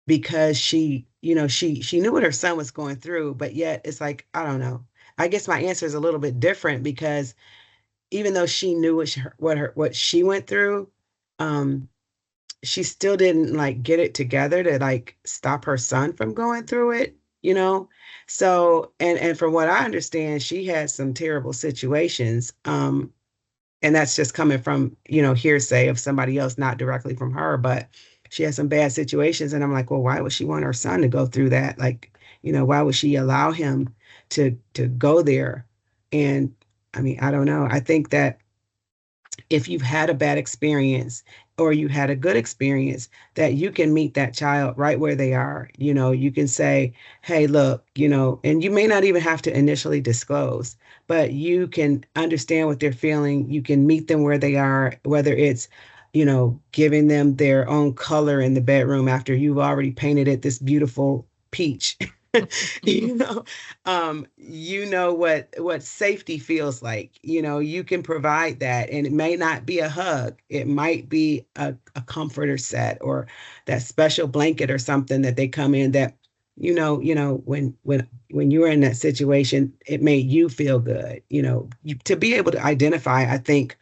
because she knew what her son was going through, but yet it's like, I don't know. I guess my answer is a little bit different, because even though she knew what she went through, she still didn't like get it together to like stop her son from going through it, So, and from what I understand, she had some terrible situations. And that's just coming from, hearsay of somebody else, not directly from her, but she had some bad situations. And I'm like, well, why would she want her son to go through that? Like, why would she allow him to go there? And I mean, I don't know. I think that if you've had a bad experience or you had a good experience, that you can meet that child right where they are. You can say, hey, look, and you may not even have to initially disclose, but you can understand what they're feeling. You can meet them where they are, whether it's, giving them their own color in the bedroom after you've already painted it this beautiful peach. What safety feels like. You can provide that, and it may not be a hug. It might be a comforter set, or that special blanket or something that they come in that, when you're in that situation, it made you feel good. To be able to identify, I think,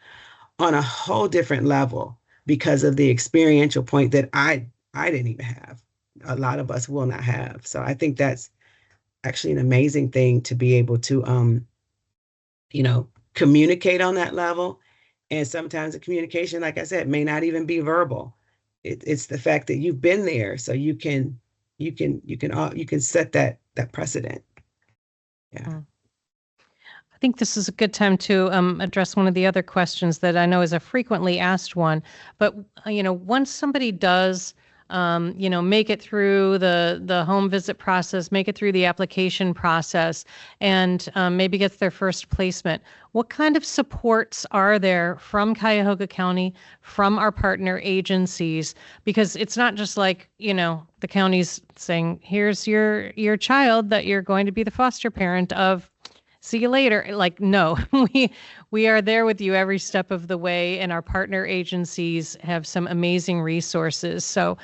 on a whole different level, because of the experiential point that I didn't even have. A lot of us will not have. So I think that's actually an amazing thing to be able to, communicate on that level. And sometimes the communication, like I said, may not even be verbal. It's the fact that you've been there, so you can set that precedent. Yeah. I think this is a good time to address one of the other questions that I know is a frequently asked one. But once somebody does, make it through the home visit process, make it through the application process, and maybe gets their first placement, what kind of supports are there from Cuyahoga County, from our partner agencies? Because it's not just like, the county's saying, here's your child that you're going to be the foster parent of. See you later. Like, no, we are there with you every step of the way, and our partner agencies have some amazing resources. So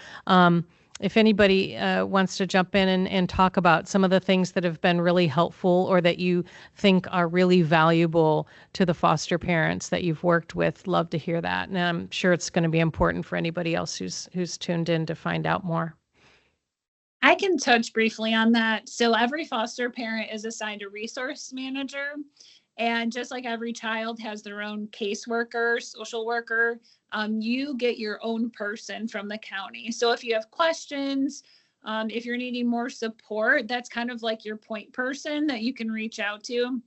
if anybody wants to jump in and talk about some of the things that have been really helpful or that you think are really valuable to the foster parents that you've worked with, love to hear that. And I'm sure it's going to be important for anybody else who's tuned in to find out more. I can touch briefly on that. So every foster parent is assigned a resource manager. And just like every child has their own caseworker, social worker, you get your own person from the county. So if you have questions, if you're needing more support, that's kind of like your point person that you can reach out to.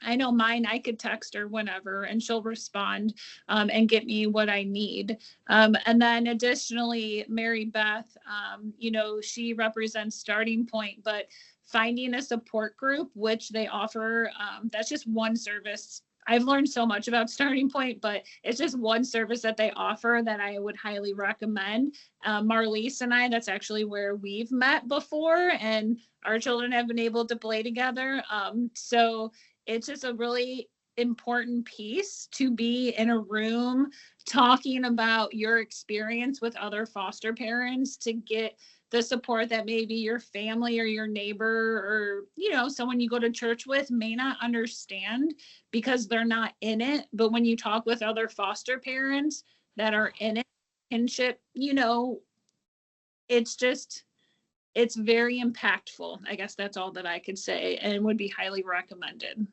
I know mine, I could text her whenever and she'll respond and get me what I need. And then additionally, Mary Beth, she represents Starting Point, but finding a support group, which they offer, that's just one service. I've learned so much about Starting Point, but it's just one service that they offer that I would highly recommend. Marlise and I, that's actually where we've met before, and our children have been able to play together. So it's just a really important piece to be in a room talking about your experience with other foster parents to get the support that maybe your family or your neighbor or, someone you go to church with may not understand because they're not in it. But when you talk with other foster parents that are in it, kinship, it's very impactful. I guess that's all that I could say and would be highly recommended.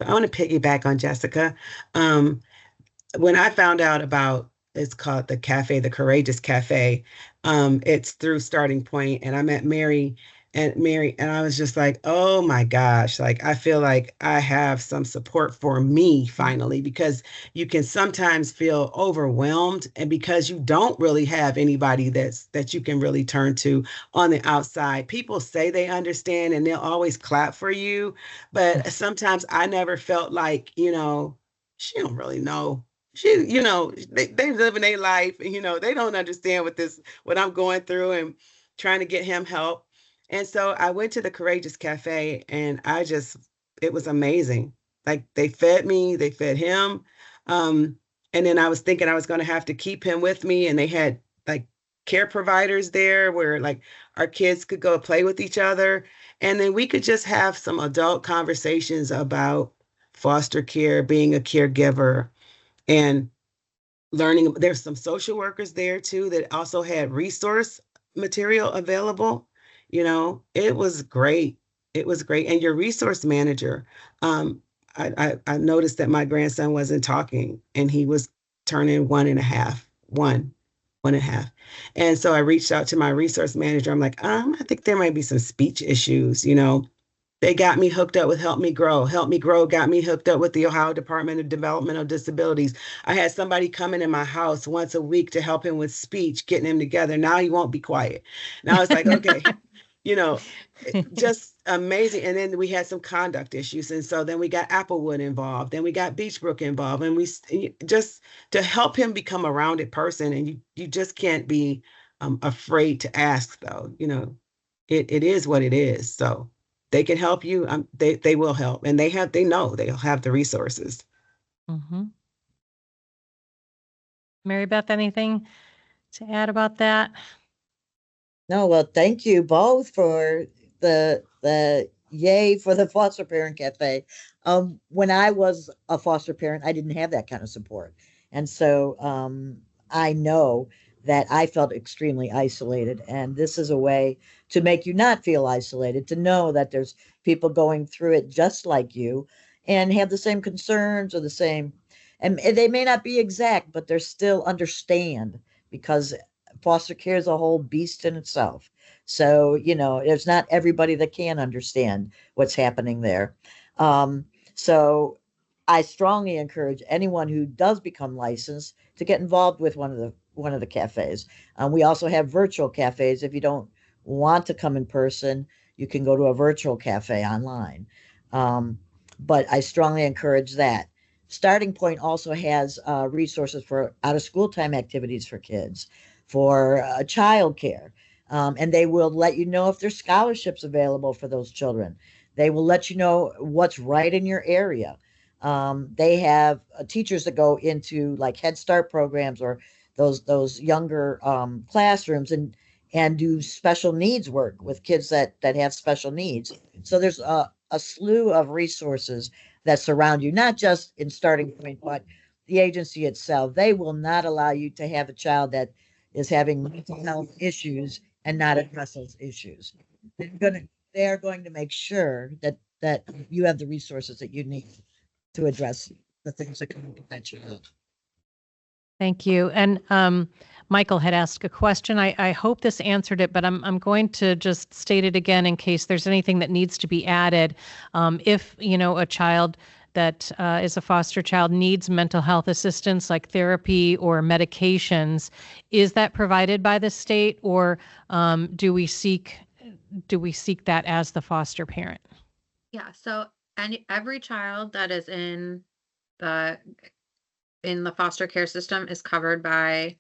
I want to piggyback on Jessica. When I found out about, it's called the cafe, the Courageous Cafe. It's through Starting Point, and I met Mary, and I was just like, oh my gosh, like I feel like I have some support for me finally, because you can sometimes feel overwhelmed, and because you don't really have anybody that you can really turn to on the outside. People say they understand and they'll always clap for you, but sometimes I never felt like, she don't really know. They live in their life, and they don't understand what I'm going through and trying to get him help. And so I went to the Courageous Cafe, and it was amazing. Like they fed me, they fed him. And then I was thinking I was going to have to keep him with me, and they had like care providers there where like our kids could go play with each other. And then we could just have some adult conversations about foster care, being a caregiver, and learning. There's some social workers there too that also had resource material available. It was great. It was great. And your resource manager, I noticed that my grandson wasn't talking, and he was turning one and a half. And so I reached out to my resource manager. I'm like, I think there might be some speech issues. They got me hooked up with Help Me Grow. Help Me Grow got me hooked up with the Ohio Department of Developmental Disabilities. I had somebody coming in my house once a week to help him with speech, getting him together. Now he won't be quiet. Now it's like, okay, just amazing. And then we had some conduct issues. And so then we got Applewood involved, and we got Beachbrook involved, and we just to help him become a rounded person. And you just can't be afraid to ask, though. It is what it is. So they can help you. They will help, and they'll have the resources. Mm-hmm. Mary Beth, anything to add about that? No, well, thank you both for the yay for the foster parent cafe. When I was a foster parent, I didn't have that kind of support, and so I know that I felt extremely isolated, and this is a way to make you not feel isolated, to know that there's people going through it just like you and have the same concerns or the same, and they may not be exact, but they're still understand, because foster care is a whole beast in itself. So, there's not everybody that can understand what's happening there. So I strongly encourage anyone who does become licensed to get involved with one of the cafes. We also have virtual cafes. If you don't want to come in person, you can go to a virtual cafe online. But I strongly encourage that. Starting Point also has resources for out of school time activities for kids, for childcare. And they will let you know if there's scholarships available for those children. They will let you know what's right in your area. They have teachers that go into like Head Start programs, or those younger classrooms and do special needs work with kids that have special needs. So there's a slew of resources that surround you, not just in Starting Point, but the agency itself. They will not allow you to have a child that is having mental health issues and not address those issues. They are going to make sure that you have the resources that you need to address the things that come up with that child. Thank you. And Michael had asked a question. I hope this answered it, but I'm going to just state it again in case there's anything that needs to be added. If, a child that is a foster child needs mental health assistance like therapy or medications, is that provided by the state, or do we seek that as the foster parent? Yeah, so every child that is in the foster care system is covered by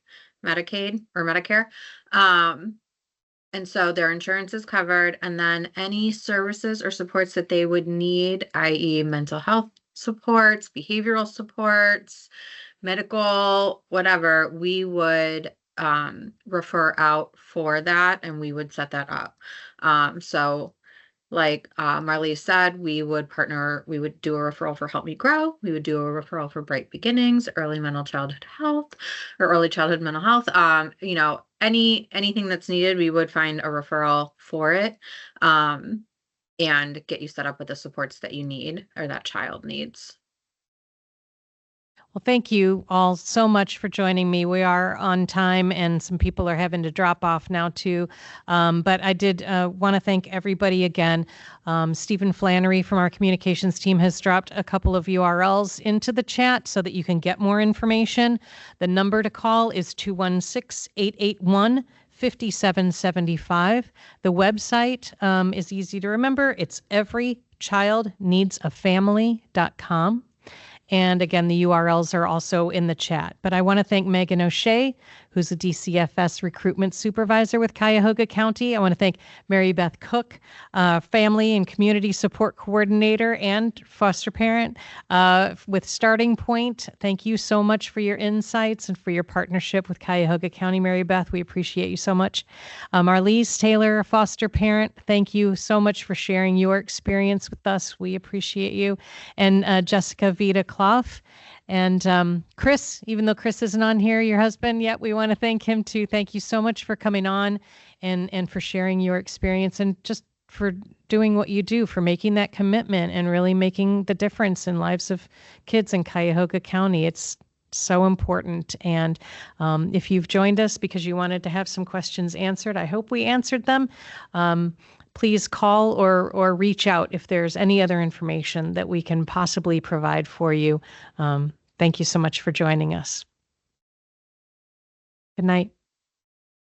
Medicaid or Medicare. And so their insurance is covered, and then any services or supports that they would need, i.e. mental health supports, behavioral supports, medical, whatever, we would refer out for that, and we would set that up. So like Marlise said, we would do a referral for Help Me Grow. We would do a referral for Bright Beginnings, early childhood mental health. Anything that's needed, we would find a referral for it, and get you set up with the supports that you need or that child needs. Well, thank you all so much for joining me. We are on time, and some people are having to drop off now too. But I did want to thank everybody again. Stephen Flannery from our communications team has dropped a couple of URLs into the chat so that you can get more information. The number to call is 216-881-5775. The website is easy to remember. It's everychildneedsafamily.com. And again, the URLs are also in the chat. But I want to thank Megan O'Shea, who's a DCFS recruitment supervisor with Cuyahoga County. I want to thank Mary Beth Cook, family and community support coordinator and foster parent with Starting Point. Thank you so much for your insights and for your partnership with Cuyahoga County, Mary Beth. We appreciate you so much. Marlise Taylor, foster parent, thank you so much for sharing your experience with us. We appreciate you. And Jessica Vita Clough. And Chris, even though Chris isn't on here, your husband, yet we want to thank him too. Thank you so much for coming on and for sharing your experience and just for doing what you do, for making that commitment and really making the difference in lives of kids in Cuyahoga County. It's so important. And if you've joined us because you wanted to have some questions answered, I hope we answered them. Please call or reach out if there's any other information that we can possibly provide for you. Thank you so much for joining us. Good night.